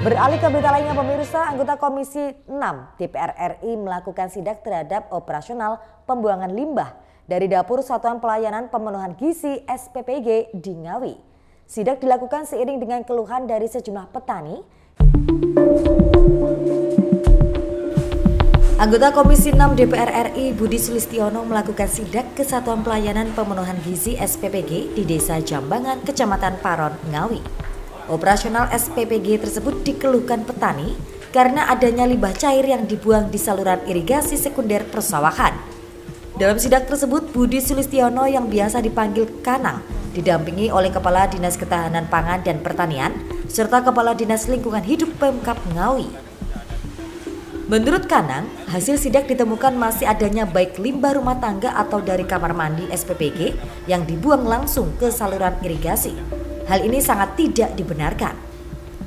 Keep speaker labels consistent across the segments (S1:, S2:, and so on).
S1: Beralih ke berita lainnya pemirsa, anggota Komisi 6 DPR RI melakukan sidak terhadap operasional pembuangan limbah dari dapur Satuan Pelayanan Pemenuhan Gizi SPPG di Ngawi. Sidak dilakukan seiring dengan keluhan dari sejumlah petani. Anggota Komisi 6 DPR RI Budi Sulistiono melakukan sidak ke Satuan Pelayanan Pemenuhan Gizi SPPG di Desa Jambangan, Kecamatan Paron, Ngawi. Operasional SPPG tersebut dikeluhkan petani karena adanya limbah cair yang dibuang di saluran irigasi sekunder persawahan. Dalam sidak tersebut, Budi Sulistiono yang biasa dipanggil Kanang didampingi oleh Kepala Dinas Ketahanan Pangan dan Pertanian serta Kepala Dinas Lingkungan Hidup Pemkab Ngawi. Menurut Kanang, hasil sidak ditemukan masih adanya baik limbah rumah tangga atau dari kamar mandi SPPG yang dibuang langsung ke saluran irigasi. Hal ini sangat tidak dibenarkan.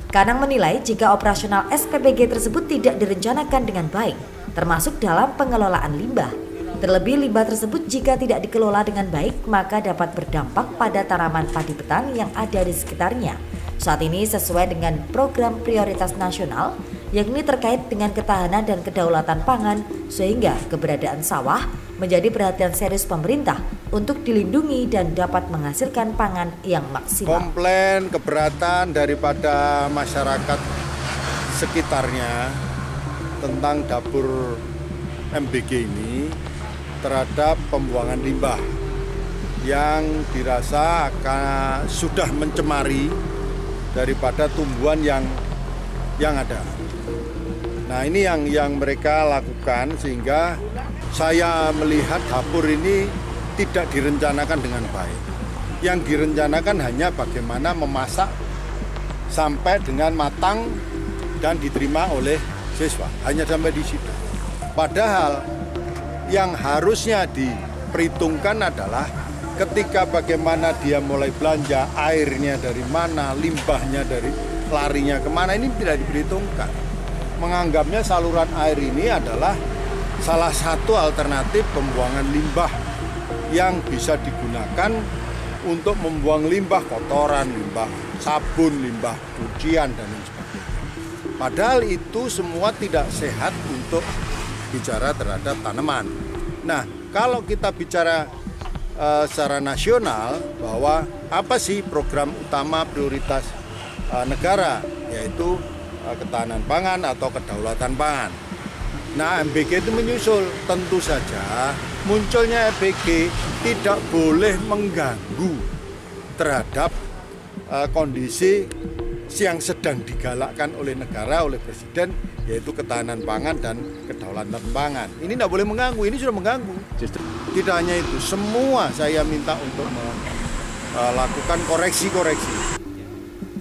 S1: Kanang menilai jika operasional SPPG tersebut tidak direncanakan dengan baik, termasuk dalam pengelolaan limbah. Terlebih limbah tersebut jika tidak dikelola dengan baik, maka dapat berdampak pada tanaman padi petani yang ada di sekitarnya. Saat ini sesuai dengan program prioritas nasional, yakni terkait dengan ketahanan dan kedaulatan pangan, sehingga keberadaan sawah menjadi perhatian serius pemerintah untuk dilindungi dan dapat menghasilkan pangan yang maksimal.
S2: Komplain keberatan daripada masyarakat sekitarnya tentang dapur MBG ini terhadap pembuangan limbah yang dirasa akan sudah mencemari daripada tumbuhan yang ada. Nah, ini yang mereka lakukan sehingga saya melihat dapur ini tidak direncanakan dengan baik. Yang direncanakan hanya bagaimana memasak sampai dengan matang dan diterima oleh siswa. Hanya sampai di situ. Padahal yang harusnya diperhitungkan adalah ketika bagaimana dia mulai belanja, airnya dari mana, limbahnya dari larinya kemana, ini tidak diperhitungkan. Menganggapnya saluran air ini adalah salah satu alternatif pembuangan limbah yang bisa digunakan untuk membuang limbah kotoran, limbah sabun, limbah cucian, dan lain sebagainya. Padahal itu semua tidak sehat untuk bicara terhadap tanaman. Nah, kalau kita bicara secara nasional bahwa apa sih program utama prioritas negara, yaitu ketahanan pangan atau kedaulatan pangan. Nah, MBG itu menyusul. Tentu saja munculnya MBG tidak boleh mengganggu terhadap kondisi yang sedang digalakkan oleh negara, oleh Presiden, yaitu ketahanan pangan dan kedaulatan pangan. Ini tidak boleh mengganggu, ini sudah mengganggu. Tidak hanya itu, semua saya minta untuk melakukan koreksi-koreksi.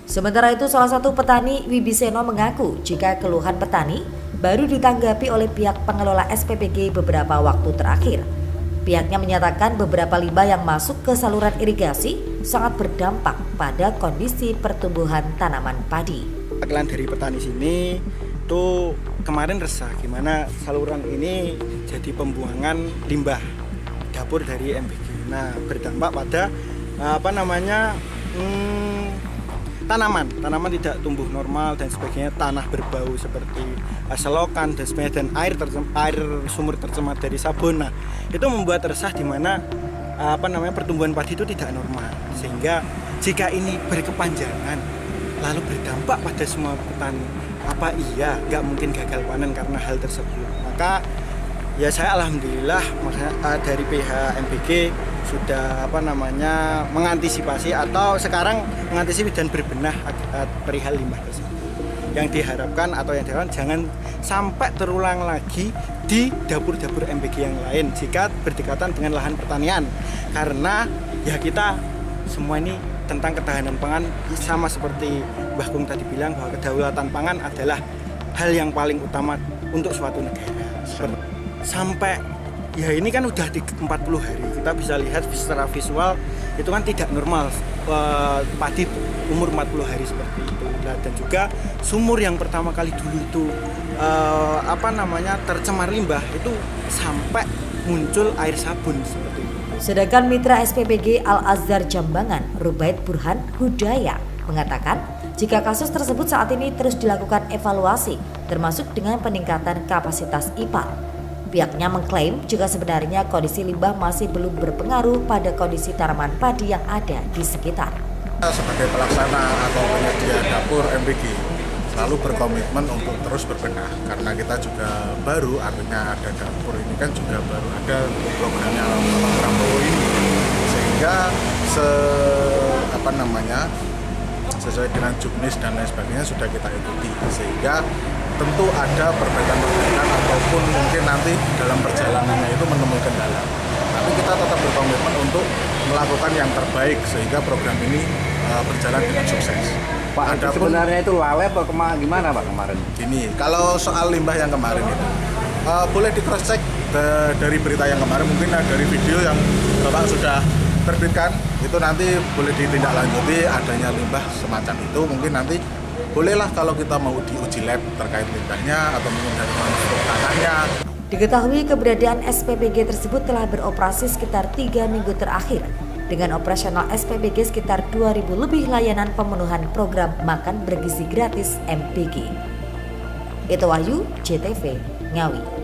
S1: Sementara itu, salah satu petani Wibiseno mengaku jika keluhan petani baru ditanggapi oleh pihak pengelola SPPG beberapa waktu terakhir. Pihaknya menyatakan beberapa limbah yang masuk ke saluran irigasi sangat berdampak pada kondisi pertumbuhan tanaman padi.
S3: Wakilan dari petani sini tuh kemarin resah gimana saluran ini jadi pembuangan limbah dapur dari MBG. Nah, berdampak pada tanaman tidak tumbuh normal dan sebagainya, tanah berbau seperti selokan dan sebagainya, dan air sumur tercemar dari sabun. Nah, itu membuat resah di mana pertumbuhan padi itu tidak normal, sehingga jika ini berkepanjangan lalu berdampak pada semua petani, apa iya nggak mungkin gagal panen karena hal tersebut. Maka ya saya alhamdulillah dari pihak MBG sudah mengantisipasi atau sekarang mengantisipasi dan berbenah perihal limbah tersebut. Yang diharapkan jangan sampai terulang lagi di dapur-dapur MBG yang lain jika berdekatan dengan lahan pertanian. Karena ya kita semua ini tentang ketahanan pangan, sama seperti Mbah Kung tadi bilang bahwa kedaulatan pangan adalah hal yang paling utama untuk suatu negara. Sampai ya ini kan udah di 40 hari, kita bisa lihat secara visual itu kan tidak normal padi umur 40 hari seperti itu. Dan juga sumur yang pertama kali dulu itu tercemar limbah itu sampai muncul air sabun seperti itu.
S1: Sedangkan mitra SPPG Al-Azhar Jambangan, Rubaid Burhan Hudaya, mengatakan Jika kasus tersebut saat ini terus dilakukan evaluasi, termasuk dengan peningkatan kapasitas IPAL. Pihaknya mengklaim jika sebenarnya kondisi limbah masih belum berpengaruh pada kondisi tanaman padi yang ada di sekitar.
S4: Sebagai pelaksana atau penyedia dapur MBG selalu berkomitmen untuk terus berbenah karena kita juga baru, artinya ada dapur ini kan juga baru ada programnya Pak Prabowo ini, sehingga sesuai dengan juknis dan lain sebagainya sudah kita ikuti, sehingga tentu ada perbaikan-perbaikan ataupun mungkin nanti dalam perjalanannya itu menemui kendala, tapi kita tetap berkomitmen untuk melakukan yang terbaik sehingga program ini berjalan dengan sukses.
S5: Pak, sebenarnya itu lalai apa gimana Pak kemarin?
S4: Gini, kalau soal limbah yang kemarin itu boleh di cross check dari berita yang kemarin, mungkin dari video yang Bapak sudah terbitkan, itu nanti boleh ditindaklanjuti adanya limbah semacam itu. Mungkin nanti bolehlah kalau kita mau diuji lab terkait limbahnya atau mungkin dari konstruk tanahnya.
S1: Diketahui keberadaan SPPG tersebut telah beroperasi sekitar 3 minggu terakhir. Dengan operasional SPPG sekitar 2.000 lebih layanan pemenuhan program makan bergizi gratis MBG. Itu Wahyu, JTV, Ngawi.